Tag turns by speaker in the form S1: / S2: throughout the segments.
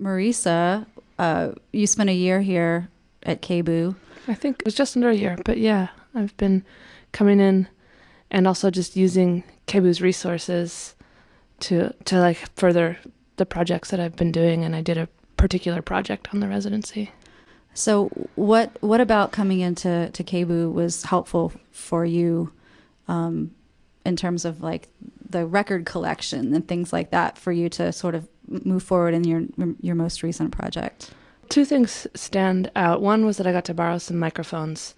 S1: Marisa, you spent a year here at KBOO.
S2: I think it was just under a year, but yeah, I've been coming in and also just using KBOO's resources to like further the projects that I've been doing, and I did a particular project on the residency.
S1: So what about coming into KBOO was helpful for you in terms of like the record collection and things like that for you to sort of move forward in your most recent project?
S2: Two things stand out. One was that I got to borrow some microphones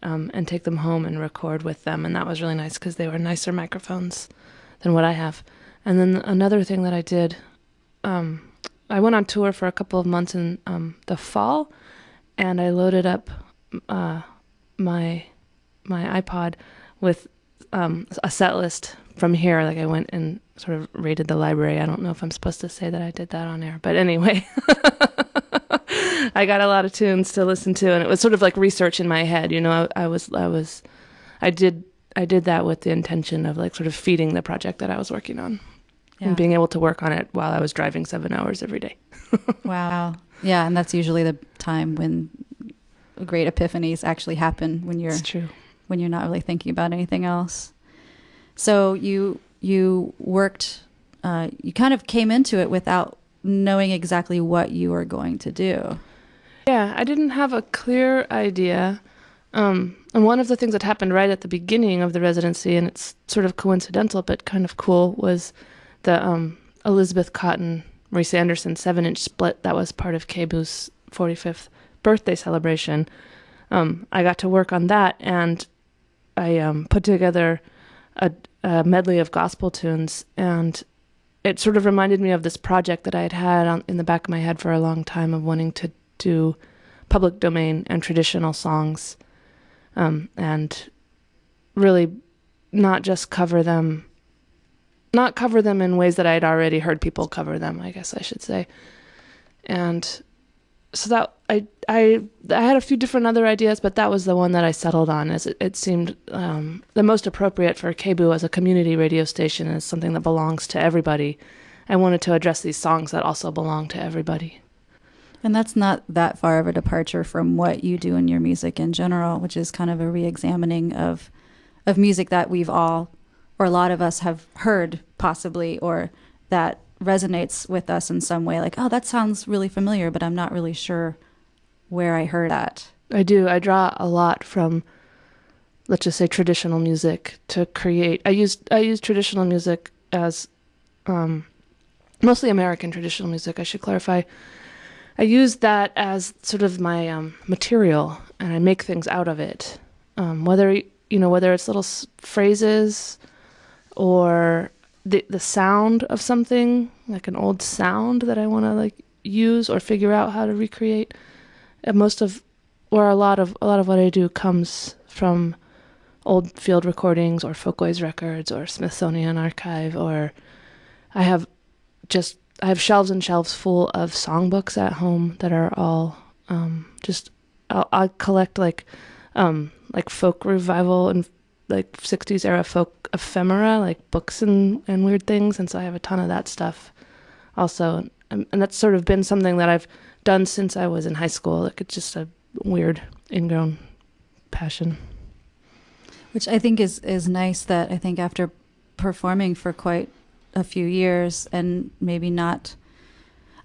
S2: and take them home and record with them, and that was really nice because they were nicer microphones than what I have. And then another thing that I did, I went on tour for a couple of months in the fall, and I loaded up my iPod with a set list from here. Like I went and sort of raided the library. I don't know if I'm supposed to say that I did that on air, but anyway, I got a lot of tunes to listen to, and it was sort of like research in my head. You know, I did that with the intention of like sort of feeding the project that I was working on. Yeah. And being able to work on it while I was driving 7 hours every day.
S1: Wow. Yeah, and that's usually the time when great epiphanies actually happen when you're not really thinking about anything else. So you worked, you kind of came into it without knowing exactly what you were going to do.
S2: Yeah, I didn't have a clear idea. And one of the things that happened right at the beginning of the residency, and it's sort of coincidental but kind of cool, was the Elizabeth Cotton, Marisa Anderson 7-inch split that was part of KBOO's 45th birthday celebration. I got to work on that, and I put together a medley of gospel tunes, and it sort of reminded me of this project that I had in the back of my head for a long time of wanting to do public domain and traditional songs, and really not just cover them in ways that I'd already heard people cover them, I guess I should say. And so that I had a few different other ideas, but that was the one that I settled on, as it seemed the most appropriate for KBOO as a community radio station, as something that belongs to everybody. I wanted to address these songs that also belong to everybody.
S1: And that's not that far of a departure from what you do in your music in general, which is kind of a re-examining of music that we've all, or a lot of us, have heard possibly, or that resonates with us in some way. Like, oh, that sounds really familiar, but I'm not really sure where I heard that.
S2: I do. I draw a lot from, let's just say, traditional music to create. I use traditional music as mostly American traditional music, I should clarify. I use that as sort of my material, and I make things out of it. Whether it's little phrases or the sound of something, like an old sound that I want to like use or figure out how to recreate. And a lot of what I do comes from old field recordings or Folkways records or Smithsonian Archive, or I have shelves and shelves full of songbooks at home that are all I'll collect like folk revival and like 60s era folk ephemera, like books and weird things, and so I have a ton of that stuff also, and that's sort of been something that I've done since I was in high school. Like it's just a weird ingrown passion,
S1: which I think is nice. That I think after performing for quite a few years, and maybe not,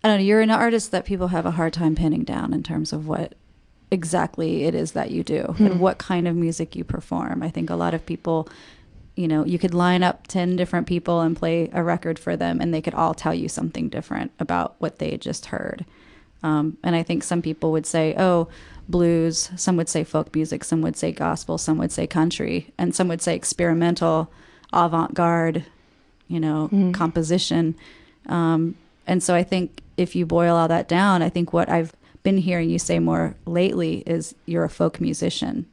S1: I don't know, you're an artist that people have a hard time pinning down in terms of what exactly it is that you do and what kind of music you perform. I think a lot of people, you could line up 10 different people and play a record for them, and they could all tell you something different about what they just heard. And I think some people would say, oh, blues, some would say folk music, some would say gospel, some would say country, and some would say experimental, avant-garde, composition. And so I think if you boil all that down, I think what I've been hearing you say more lately is you're a folk musician.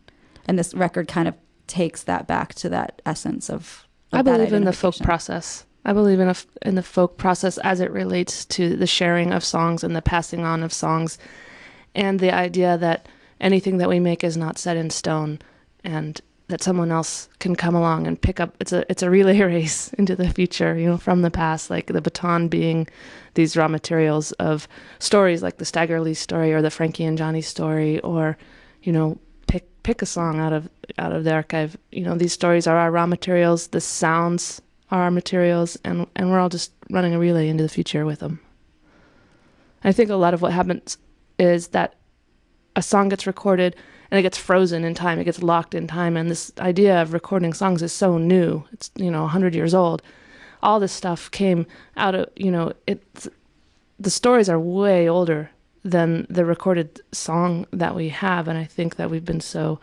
S1: And this record kind of takes that back to that essence of
S2: I believe in the folk process. I believe in the folk process as it relates to the sharing of songs and the passing on of songs, and the idea that anything that we make is not set in stone, and that someone else can come along and pick up. It's a relay race into the future, you know, from the past, like the baton being these raw materials of stories like the Stagger Lee story or the Frankie and Johnny story, or, you know, pick a song out of the archive. You know, these stories are our raw materials, the sounds are our materials, and we're all just running a relay into the future with them. I think a lot of what happens is that a song gets recorded and it gets frozen in time, it gets locked in time, and this idea of recording songs is so new. It's, you know, 100 years old. All this stuff came out of, you know, the stories are way older than the recorded song that we have, and I think that we've been so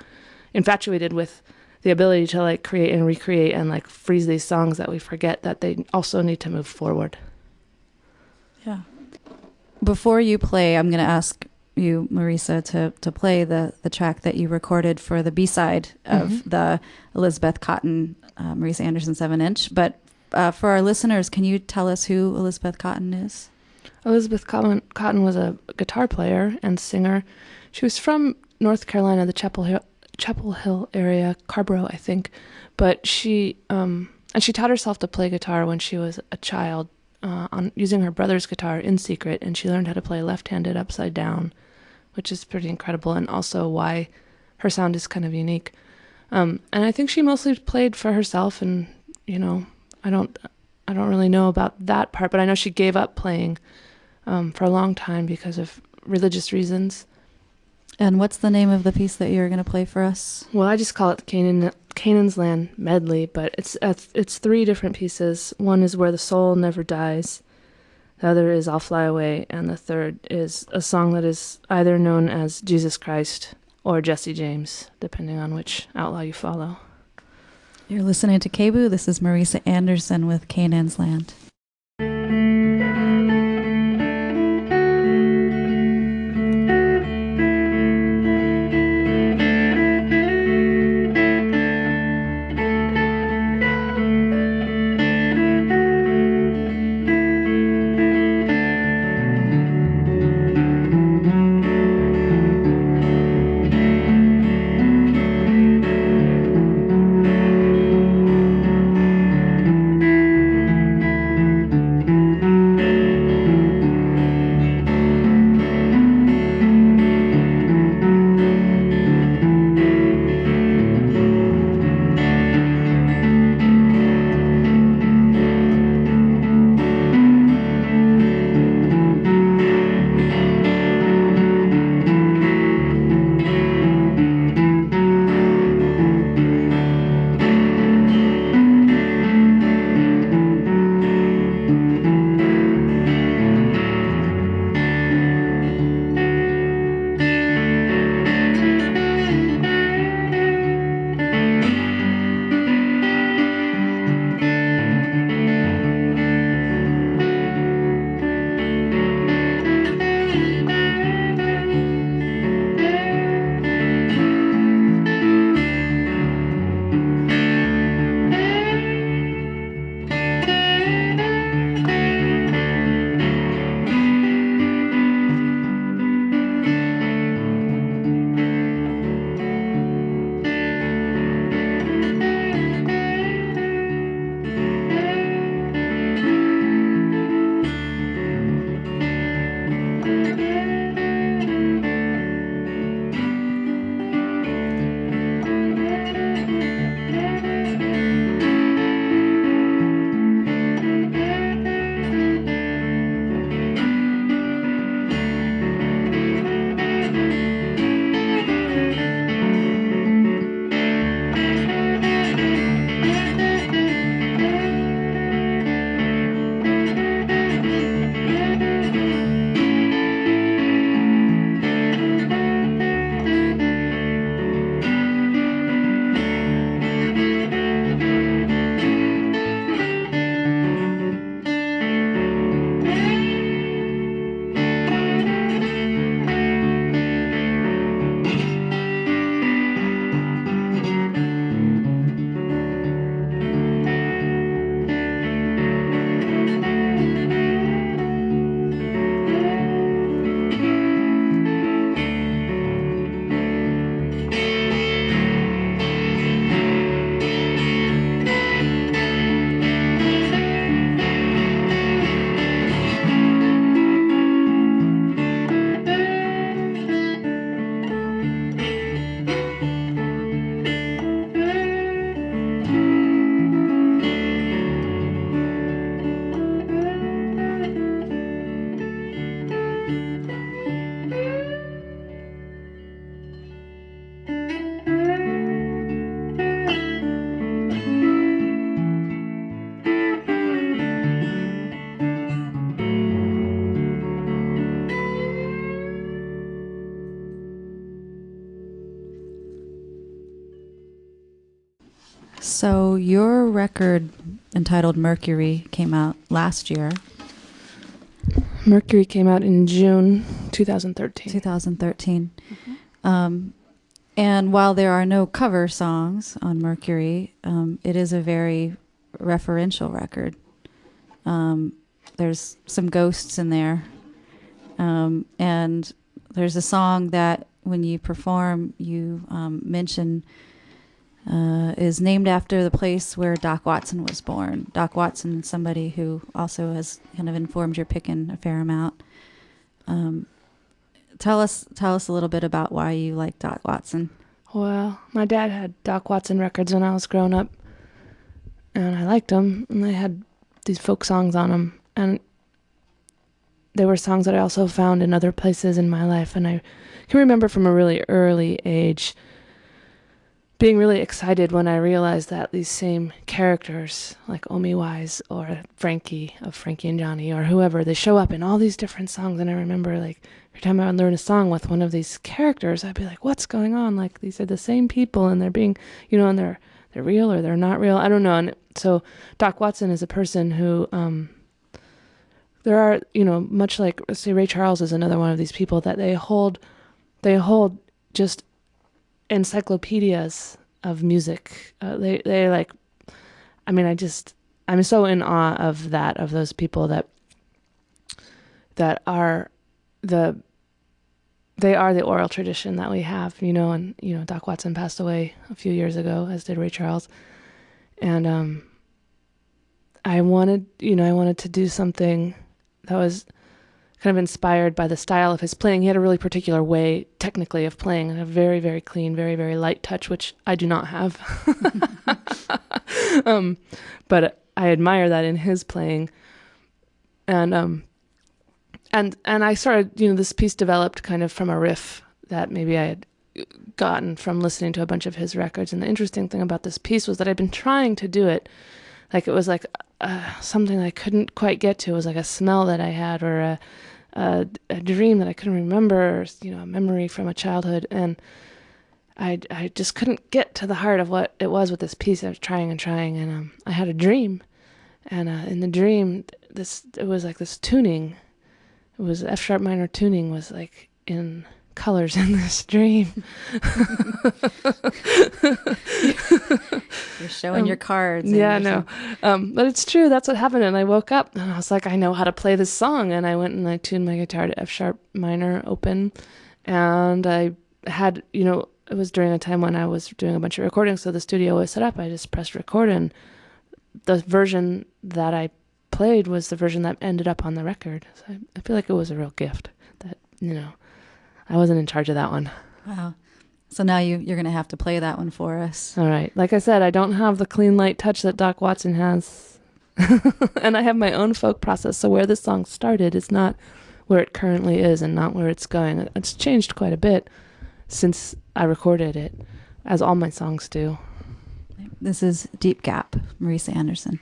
S2: infatuated with the ability to like create and recreate and like freeze these songs that we forget that they also need to move forward.
S1: Yeah. Before you play, I'm going to ask you, Marisa, to play the track that you recorded for the B-side of the Elizabeth Cotten, Marisa Anderson 7-inch. But for our listeners, can you tell us who Elizabeth Cotten is?
S2: Elizabeth Cotten was a guitar player and singer. She was from North Carolina, the Chapel Hill area, Carborough, I think. But she taught herself to play guitar when she was a child, on using her brother's guitar in secret, and she learned how to play left-handed upside down, which is pretty incredible, and also why her sound is kind of unique. And I think she mostly played for herself, and, you know, I don't really know about that part, but I know she gave up playing for a long time because of religious reasons.
S1: And what's the name of the piece that you're going to play for us?
S2: Well, I just call it Canaan's Land Medley, but it's three different pieces. One is Where the Soul Never Dies. The other is I'll Fly Away, and the third is a song that is either known as Jesus Christ or Jesse James, depending on which outlaw you follow.
S1: You're listening to KBOO. This is Marisa Anderson with Canaan's Land. So your record entitled Mercury came out last year,
S2: Mercury came out in June 2013.
S1: 2013. And while there are no cover songs on Mercury, it is a very referential record. There's some ghosts in there. And there's a song that when you perform, you mention is named after the place where Doc Watson was born. Doc Watson is somebody who also has kind of informed your picking a fair amount. Tell us a little bit about why you like Doc Watson.
S2: Well, my dad had Doc Watson records when I was growing up, and I liked them, and they had these folk songs on them, and they were songs that I also found in other places in my life, and I can remember from a really early age being really excited when I realized that these same characters, like Omi Wise or Frankie of Frankie and Johnny or whoever, they show up in all these different songs. And I remember, like, every time I would learn a song with one of these characters, I'd be like, what's going on? Like, these are the same people, and they're being, and they're real or they're not real. I don't know. And so Doc Watson is a person who, there are, much like, say, Ray Charles is another one of these people that they hold just encyclopedias of music. They like, I'm so in awe of those people that are they are the oral tradition that we have, and, Doc Watson passed away a few years ago, as did Ray Charles. And, I wanted to do something that was kind of inspired by the style of his playing. He had a really particular way, technically, of playing, and a very, very clean, very, very light touch, which I do not have. But I admire that in his playing. And I started, this piece developed kind of from a riff that maybe I had gotten from listening to a bunch of his records. And the interesting thing about this piece was that I'd been trying to do it. Like, it was like something I couldn't quite get to. It was like a smell that I had, or a dream that I couldn't remember, or, a memory from a childhood. And I just couldn't get to the heart of what it was with this piece. I was trying and trying, and I had a dream. And in the dream, it was like this tuning. It was F sharp minor tuning was like in colors in this dream.
S1: You're showing your cards.
S2: Yeah, no. But it's true. That's what happened. And I woke up and I was like, I know how to play this song. And I went and I tuned my guitar to F sharp minor open. And I had, it was during a time when I was doing a bunch of recordings. So the studio was set up. I just pressed record, and the version that I played was the version that ended up on the record. So I feel like it was a real gift that, I wasn't in charge of that one.
S1: Wow. So now you're going to have to play that one for us.
S2: All right. Like I said, I don't have the clean light touch that Doc Watson has. And I have my own folk process. So where this song started is not where it currently is, and not where it's going. It's changed quite a bit since I recorded it, as all my songs do.
S1: This is Deep Gap, Marisa Anderson.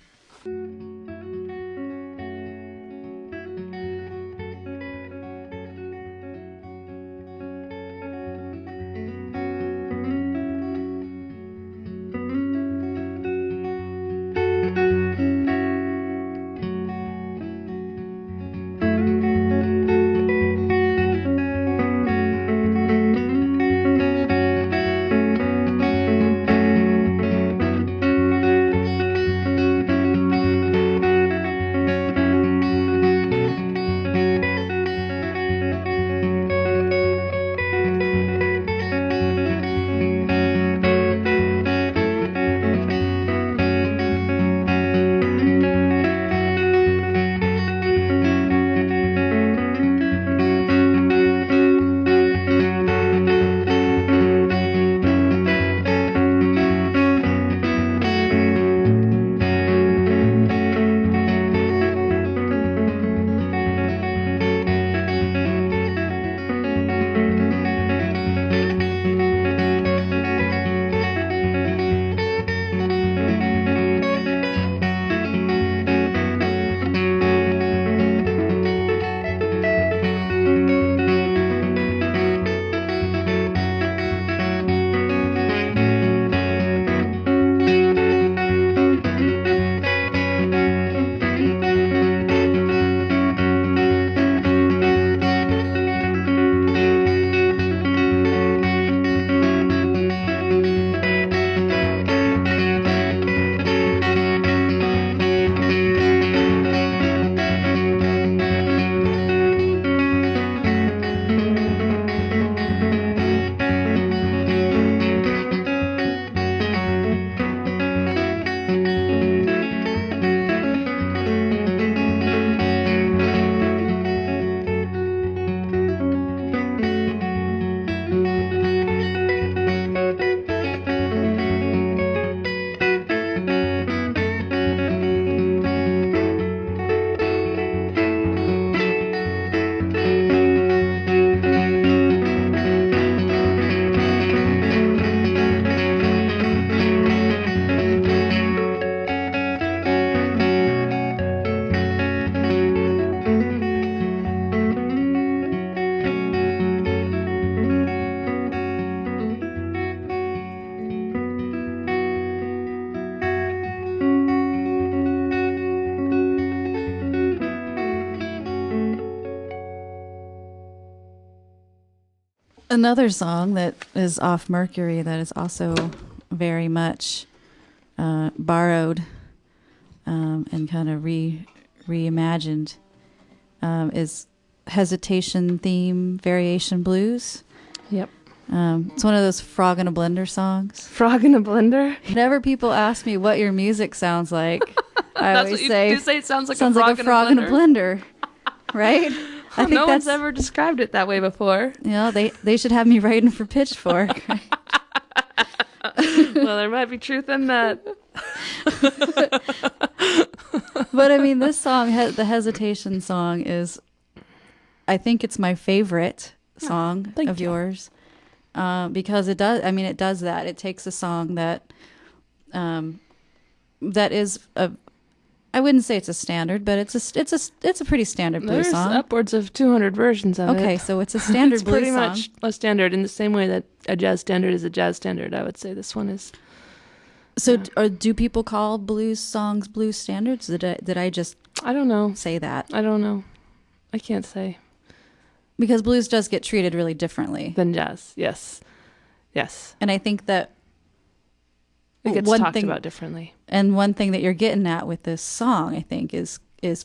S1: Another song that is off Mercury that is also very much borrowed and kind of reimagined is Hesitation Theme Variation Blues.
S2: Yep.
S1: It's one of those frog in a blender songs.
S2: Frog in a blender?
S1: Whenever people ask me what your music sounds like, I always
S2: you say it sounds like
S1: a frog in a blender. Right? I think
S2: no one's ever described it that way before.
S1: You know, they should have me writing for Pitchfork. Right?
S2: Well, there might be truth in that.
S1: But I mean, this song, the Hesitation song, is, I think it's my favorite song of yours, because it does. I mean, it does that. It takes a song that is a. I wouldn't say it's a standard, but it's a pretty standard blues song.
S2: There's upwards of 200 versions of it.
S1: Okay, so it's a standard blues song.
S2: It's pretty much a standard in the same way that a jazz standard is a jazz standard. I would say this one is.
S1: So, do people call blues songs blues standards? Did I just?
S2: I don't know.
S1: Say that.
S2: I don't know. I can't say.
S1: Because blues does get treated really differently
S2: than jazz. Yes.
S1: And I think that
S2: it gets talked about differently.
S1: And one thing that you're getting at with this song, I think, is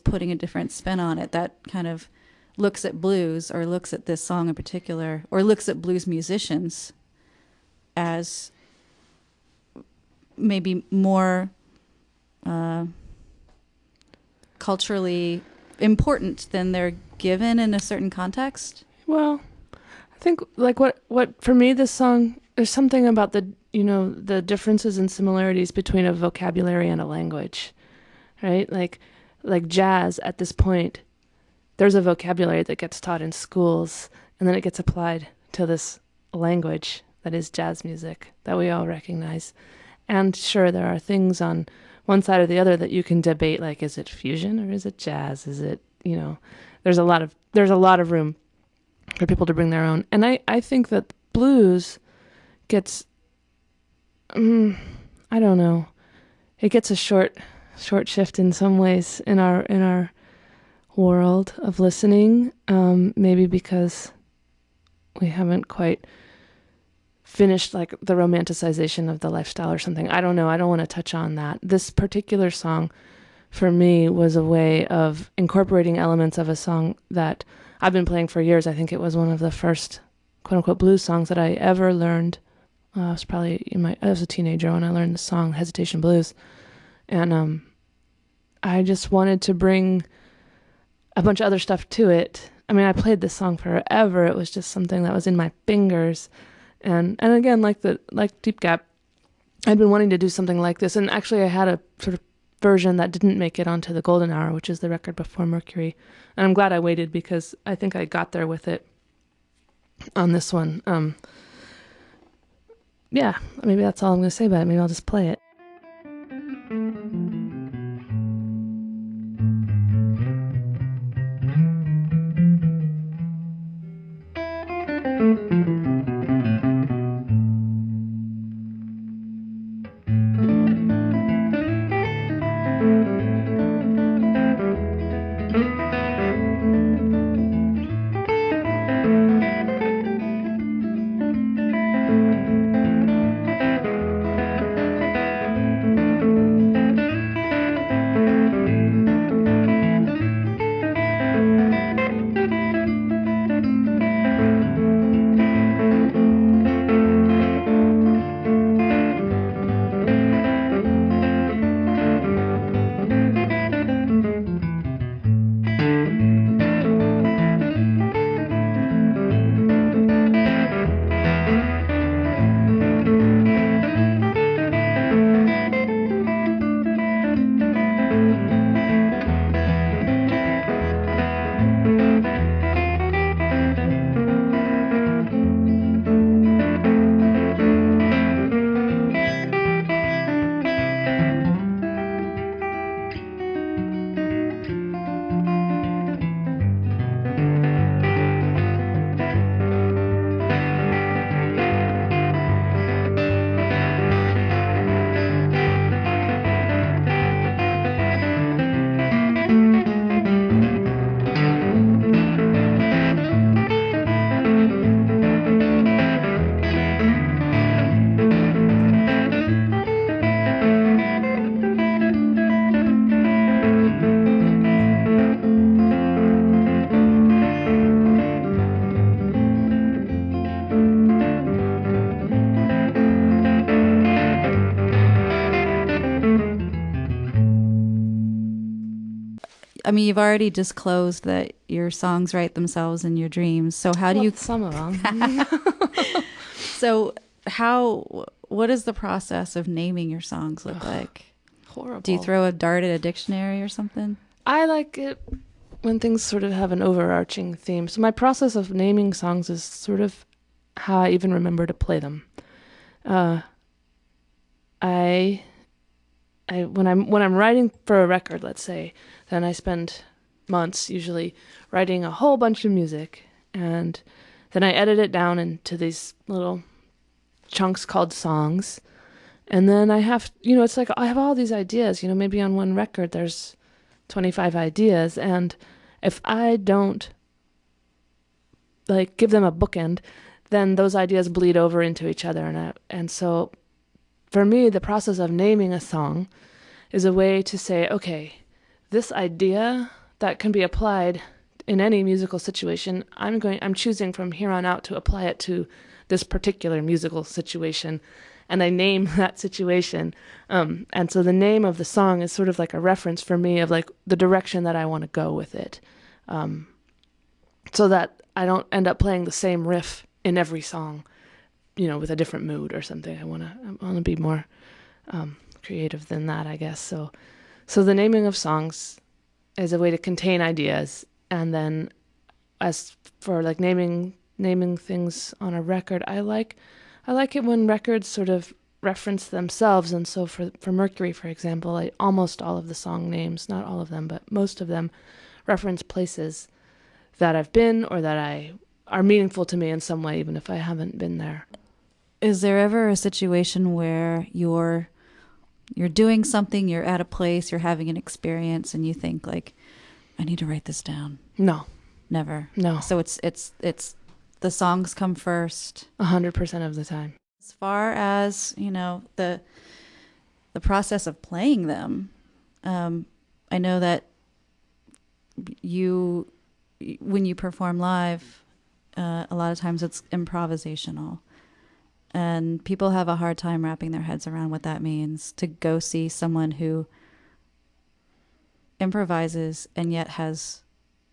S1: putting a different spin on it that kind of looks at blues, or looks at this song in particular, or looks at blues musicians as maybe more culturally important than they're given in a certain context.
S2: Well, I think like what for me, this song, there's something about the differences and similarities between a vocabulary and a language, right? Like jazz at this point, there's a vocabulary that gets taught in schools, and then it gets applied to this language that is jazz music that we all recognize. And sure, there are things on one side or the other that you can debate, like, is it fusion or is it jazz? Is it, there's a lot of room for people to bring their own. And I think that blues gets, I don't know, it gets a short shift in some ways in our world of listening, maybe because we haven't quite finished like the romanticization of the lifestyle or something. I don't know. I don't want to touch on that. This particular song for me was a way of incorporating elements of a song that I've been playing for years. I think it was one of the first quote unquote blues songs that I ever learned. I was probably I was a teenager when I learned the song Hesitation Blues. And I just wanted to bring a bunch of other stuff to it. I mean, I played this song forever. It was just something that was in my fingers. And again, like Deep Gap, I'd been wanting to do something like this. And actually I had a sort of version that didn't make it onto the Golden Hour, which is the record before Mercury. And I'm glad I waited, because I think I got there with it on this one. Yeah, maybe that's all I'm going to say about it. Maybe I'll just play it.
S1: I mean, you've already disclosed that your songs write themselves in your dreams. So how do you?
S2: Some of them.
S1: So what does the process of naming your songs look like?
S2: Horrible.
S1: Do you throw a dart at a dictionary or something?
S2: I like it when things sort of have an overarching theme. So my process of naming songs is sort of how I even remember to play them. I when I'm writing for a record, let's say, then I spend months usually writing a whole bunch of music, and then I edit it down into these little chunks called songs. And then I have, it's like I have all these ideas, maybe on one record there's 25 ideas, and if I don't like give them a bookend, then those ideas bleed over into each other. And so for me, the process of naming a song is a way to say, okay, this idea that can be applied in any musical situation, I'm choosing from here on out to apply it to this particular musical situation, and I name that situation. And so the name of the song is sort of like a reference for me of like the direction that I want to go with it, so that I don't end up playing the same riff in every song, with a different mood or something. I want to be more creative than that, I guess. So the naming of songs is a way to contain ideas, and then as for like naming things on a record, I like it when records sort of reference themselves. And so for Mercury, for example, almost all of the song names, not all of them, but most of them reference places that I've been or that are meaningful to me in some way, even if I haven't been there.
S1: Is there ever a situation where you're doing something, you're at a place, you're having an experience, and you think like, I need to write this down?
S2: No.
S1: Never.
S2: No.
S1: So it's the songs come first
S2: 100% of the time.
S1: As far as the process of playing them, I know that when you perform live, a lot of times it's improvisational, and people have a hard time wrapping their heads around what that means, to go see someone who improvises and yet has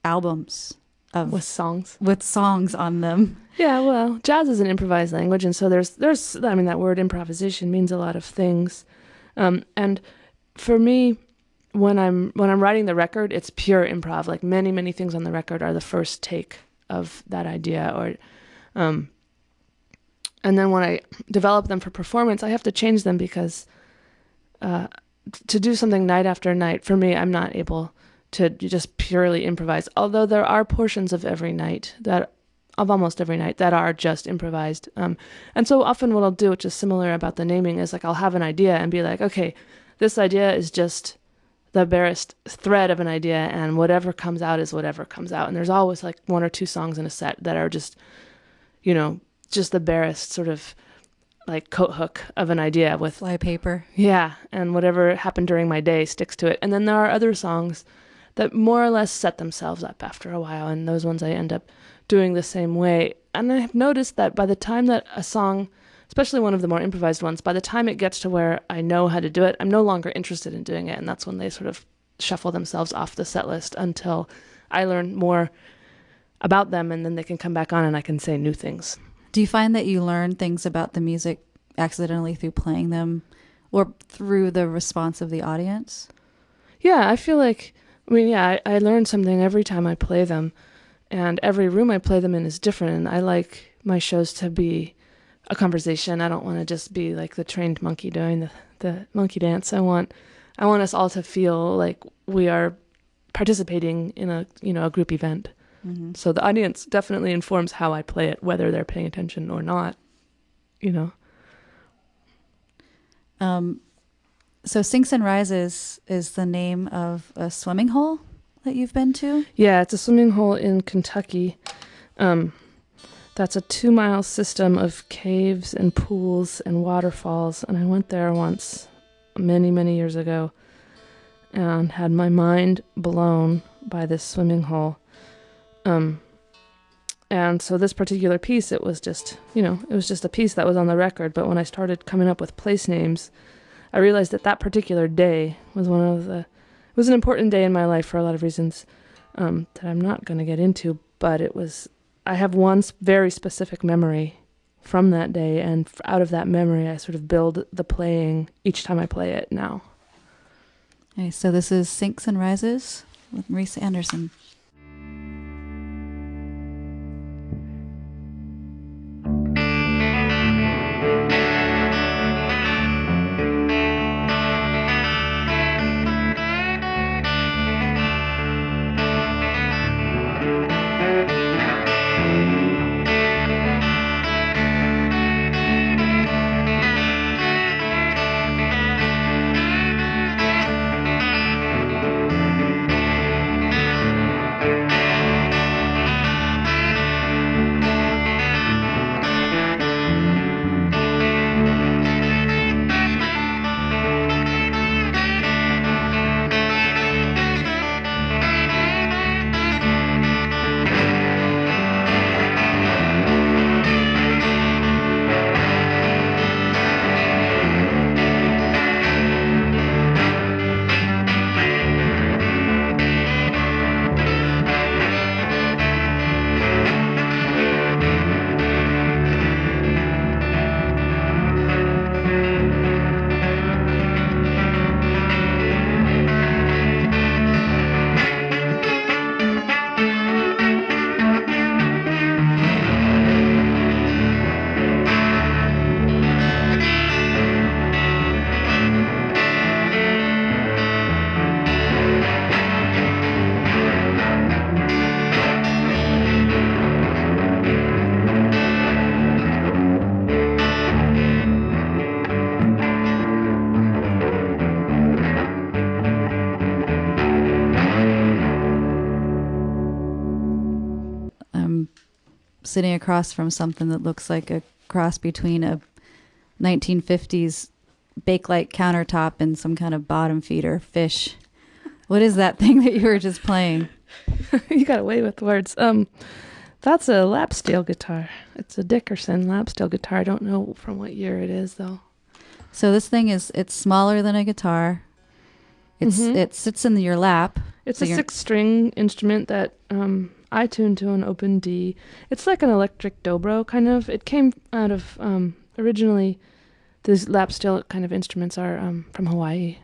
S1: albums
S2: with
S1: songs on them.
S2: Yeah, well, jazz is an improvised language, and so there's that word improvisation means a lot of things, and for me, when I'm writing the record, it's pure improv. Like many things on the record are the first take of that idea, or and then when I develop them for performance, I have to change them because to do something night after night, for me, I'm not able to just purely improvise. Although there are portions of almost every night that are just improvised. And so often what I'll do, which is similar about the naming, is like I'll have an idea and be like, okay, this idea is just the barest thread of an idea, and whatever comes out is whatever comes out. And there's always like one or two songs in a set that are just, just the barest sort of like coat hook of an idea with
S1: fly paper.
S2: Yeah, and whatever happened during my day sticks to it. And then there are other songs that more or less set themselves up after a while, and those ones I end up doing the same way. And I've noticed that by the time that a song, especially one of the more improvised ones, by the time it gets to where I know how to do it, I'm no longer interested in doing it, and that's when they sort of shuffle themselves off the set list until I learn more about them, and then they can come back on and I can say new things.
S1: Do you find that you learn things about the music accidentally through playing them or through the response of the audience?
S2: Yeah, I feel like, I learn something every time I play them, and every room I play them in is different, and I like my shows to be a conversation. I don't want to just be like the trained monkey doing the monkey dance. I want us all to feel like we are participating in a group event. Mm-hmm. So the audience definitely informs how I play it, whether they're paying attention or not,
S1: So Sinks and Rises is the name of a swimming hole that you've been to?
S2: Yeah, it's a swimming hole in Kentucky. That's a 2-mile system of caves and pools and waterfalls, and I went there once many years ago and had my mind blown by this swimming hole. And so this particular piece, it was just a piece that was on the record, but when I started coming up with place names, I realized that particular day was one of the was an important day in my life for a lot of reasons that I'm not going to get into, but I have one very specific memory from that day, and out of that memory I sort of build the playing each time I play it now.
S1: Okay, so this is Sinks and Rises with Marisa Anderson. Sitting across from something that looks like a cross between a 1950s Bakelite countertop and some kind of bottom feeder fish. What is that thing that you were just playing?
S2: You got away with words. That's a lap steel guitar. It's a Dickerson lap steel guitar. I don't know from what year it is though.
S1: So this thing it's smaller than a guitar. It sits in your lap.
S2: It's
S1: so
S2: a 6-string instrument that I tuned to an open D. It's like an electric dobro kind of. It came out of originally these lap steel kind of instruments are from Hawaii.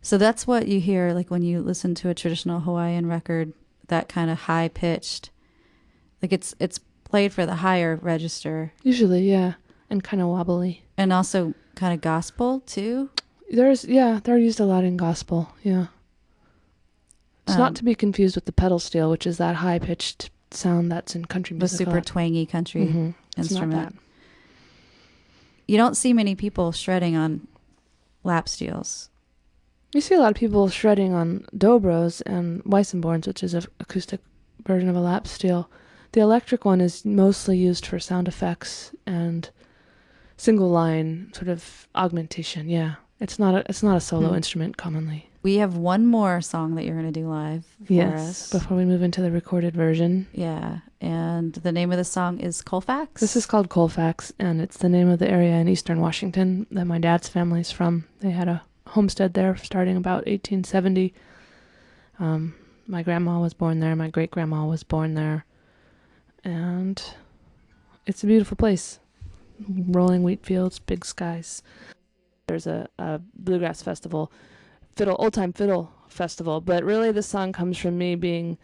S1: So that's what you hear like when you listen to a traditional Hawaiian record, that kind of high pitched, like it's played for the higher register.
S2: Usually, yeah, and kind of wobbly.
S1: And also kind of gospel too.
S2: They're used a lot in gospel, yeah. It's not to be confused with the pedal steel, which is that high-pitched sound that's in country music.
S1: The super twangy country instrument. You don't see many people shredding on lap steels.
S2: You see a lot of people shredding on dobros and Weissenborns, which is an acoustic version of a lap steel. The electric one is mostly used for sound effects and single line sort of augmentation, yeah. It's not a solo instrument commonly.
S1: We have one more song that you're going to do live for us.
S2: Before we move into the recorded version.
S1: Yeah, and the name of the song is Colfax?
S2: This is called Colfax, and it's the name of the area in eastern Washington that my dad's family's from. They had a homestead there starting about 1870. My grandma was born there. My great-grandma was born there. And it's a beautiful place. Rolling wheat fields, big skies. There's a bluegrass festival, old time fiddle festival, but really the song comes from me being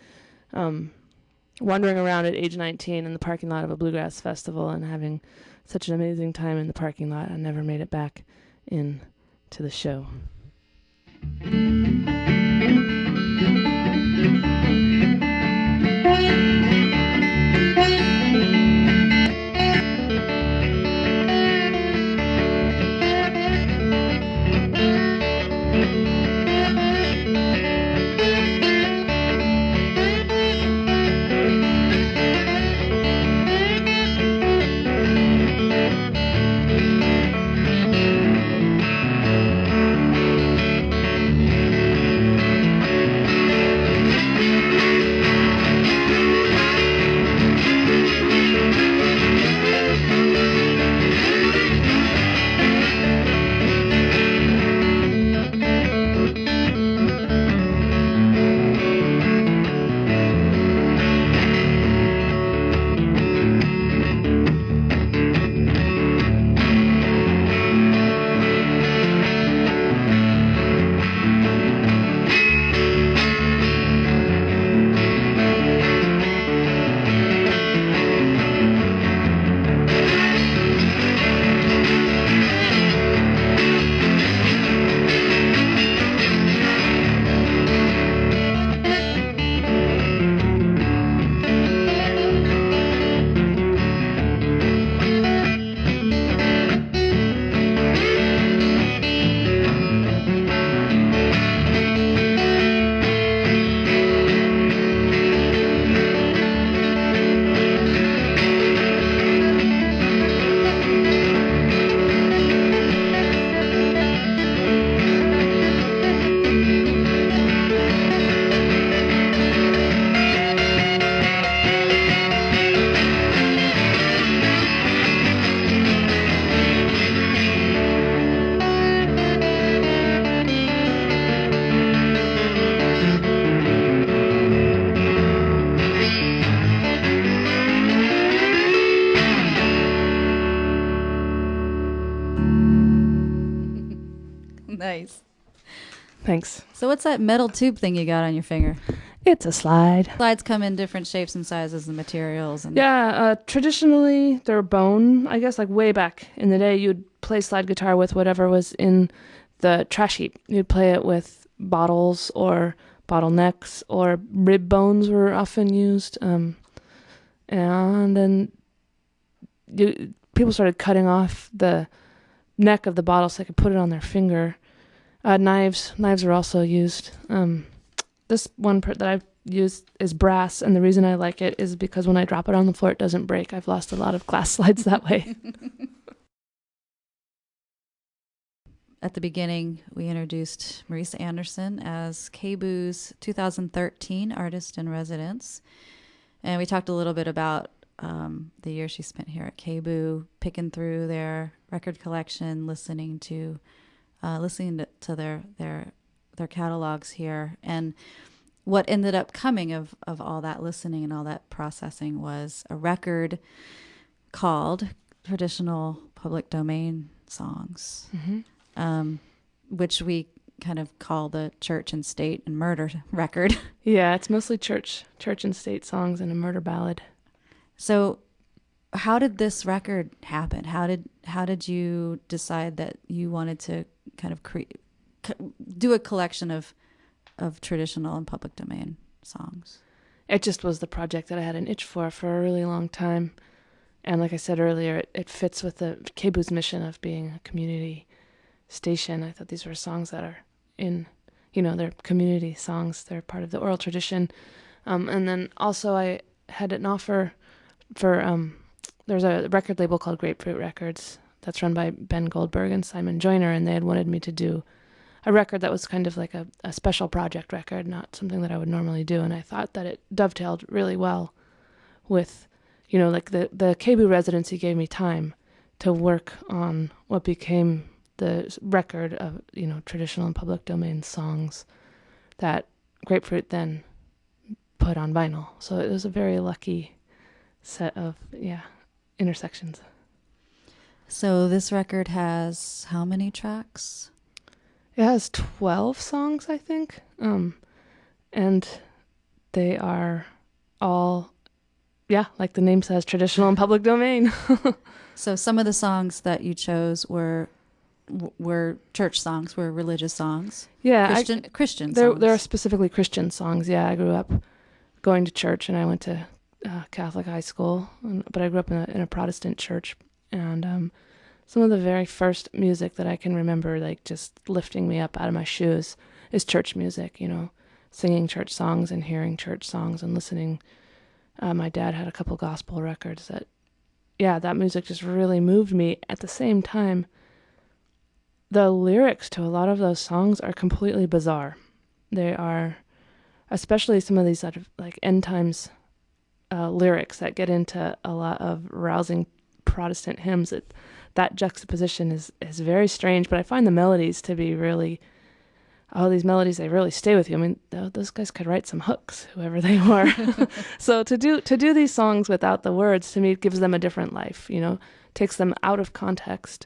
S2: wandering around at age 19 in the parking lot of a bluegrass festival and having such an amazing time in the parking lot. I never made it back in to the show.
S1: Nice.
S2: Thanks.
S1: So what's that metal tube thing you got on your finger?
S2: It's a slide.
S1: Slides come in different shapes and sizes and materials. And
S2: Yeah, traditionally they're bone. I guess like way back in the day, you'd play slide guitar with whatever was in the trash heap. You'd play it with bottles or bottlenecks, or rib bones were often used. And then people started cutting off the neck of the bottle so they could put it on their finger. Knives are also used. This one that I've used is brass, and the reason I like it is because when I drop it on the floor, it doesn't break. I've lost a lot of glass slides that way.
S1: At the beginning, we introduced Marisa Anderson as KBOO's 2013 Artist in Residence. And we talked a little bit about the year she spent here at KBOO, picking through their record collection, listening to their catalogs here. And what ended up coming of all that listening and all that processing was a record called Traditional Public Domain Songs, which we kind of call the church and state and murder record.
S2: Yeah, it's mostly church and state songs and a murder ballad.
S1: So how did this record happen? How did you decide that you wanted to kind of do a collection of traditional and public domain songs?
S2: It just was the project that I had an itch for a really long time. And like I said earlier, it fits with the KBOO's mission of being a community station. I thought these were songs that are they're community songs. They're part of the oral tradition. And then also I had an offer for, there's a record label called Grapefruit Records that's run by Ben Goldberg and Simon Joyner, and they had wanted me to do a record that was kind of like a special project record, not something that I would normally do. And I thought that it dovetailed really well with, like the KBOO residency gave me time to work on what became the record of, traditional and public domain songs that Grapefruit then put on vinyl. So it was a very lucky set of, intersections.
S1: So this record has how many tracks?
S2: It has 12 songs, I think. And they are all, like the name says, traditional and public domain.
S1: So some of the songs that you chose were church songs, were religious songs.
S2: Yeah.
S1: Christian songs.
S2: There are specifically Christian songs. Yeah, I grew up going to church, and I went to Catholic high school, but I grew up in a Protestant church. And some of the very first music that I can remember, like just lifting me up out of my shoes, is church music, singing church songs and hearing church songs and listening. My dad had a couple gospel records that music just really moved me. At the same time, the lyrics to a lot of those songs are completely bizarre. They are, especially some of these sort of like end times lyrics that get into a lot of rousing Protestant hymns. That juxtaposition is very strange, but I find the melodies to be really, these melodies, they really stay with you. I mean, those guys could write some hooks, whoever they were. So to do these songs without the words, to me, it gives them a different life, takes them out of context.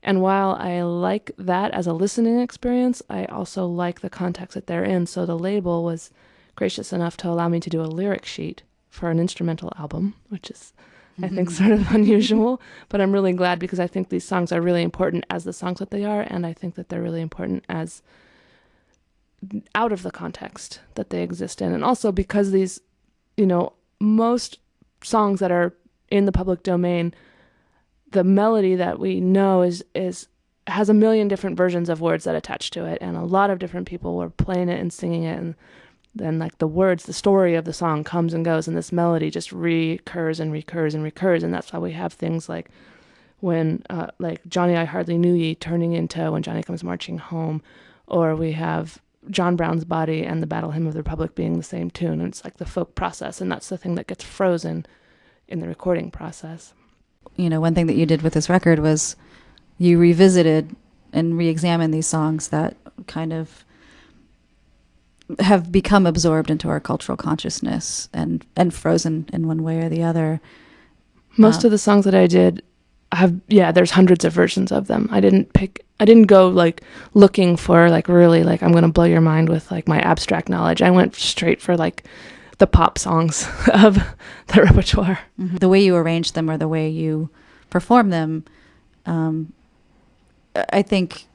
S2: And while I like that as a listening experience, I also like the context that they're in. So the label was gracious enough to allow me to do a lyric sheet for an instrumental album, which is, I think, sort of unusual. But I'm really glad, because I think these songs are really important as the songs that they are, and I think that they're really important as out of the context that they exist in. And also because these, most songs that are in the public domain, the melody that we know has a million different versions of words that attach to it, and a lot of different people were playing it and singing it, and then like the words, the story of the song comes and goes, and this melody just recurs and recurs and recurs. And that's why we have things like when like Johnny I Hardly Knew Ye turning into When Johnny Comes Marching Home, or we have John Brown's Body and the Battle Hymn of the Republic being the same tune. And it's like the folk process, and that's the thing that gets frozen in the recording process.
S1: One thing that you did with this record was you revisited and re-examined these songs that kind of have become absorbed into our cultural consciousness and frozen in one way or the other.
S2: Most of the songs that I did, there's hundreds of versions of them. I didn't go like looking for like really like I'm going to blow your mind with like my abstract knowledge. I went straight for like the pop songs of the repertoire.
S1: Mm-hmm. The way you arrange them or the way you perform them, I think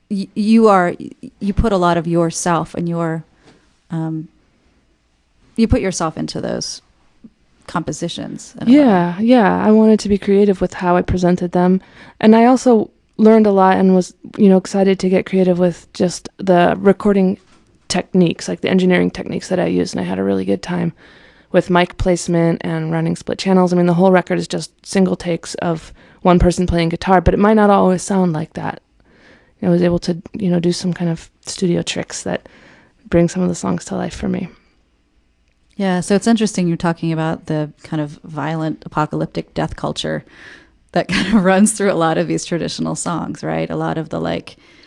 S1: you put a lot of yourself and you put yourself into those compositions.
S2: Yeah. I wanted to be creative with how I presented them. And I also learned a lot and was, excited to get creative with just the recording techniques, like the engineering techniques that I use. And I had a really good time with mic placement and running split channels. I mean, the whole record is just single takes of one person playing guitar, but it might not always sound like that. I was able to, do some kind of studio tricks that bring some of the songs to life for me.
S1: Yeah, so it's interesting you're talking about the kind of violent apocalyptic death culture that kind of runs through a lot of these traditional songs, right? A lot of the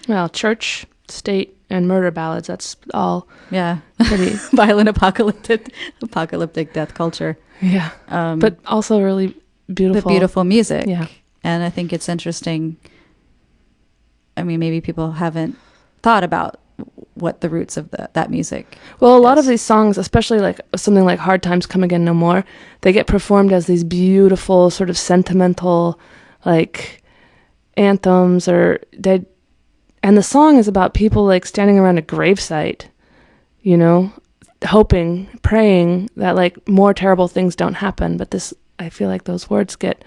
S2: Well, church, state, and murder ballads, that's all pretty
S1: violent apocalyptic death culture.
S2: Yeah, but also really beautiful.
S1: But beautiful music.
S2: Yeah.
S1: And I think it's interesting. I mean, maybe people haven't thought about what the roots of that music
S2: Well, a lot of these songs, especially like something like Hard Times Come Again No More, they get performed as these beautiful sort of sentimental like anthems and the song is about people like standing around a gravesite, hoping, praying that like more terrible things don't happen. But I feel like those words get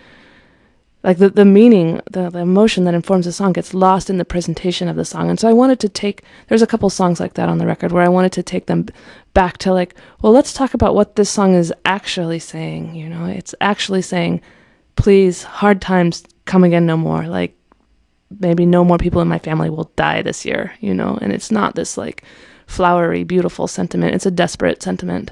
S2: like the meaning, the emotion that informs the song gets lost in the presentation of the song. And so I wanted to there's a couple songs like that on the record where I wanted to take them back to like, well, let's talk about what this song is actually saying. It's actually saying, please, hard times come again no more. Like maybe no more people in my family will die this year, and it's not this like flowery, beautiful sentiment. It's a desperate sentiment.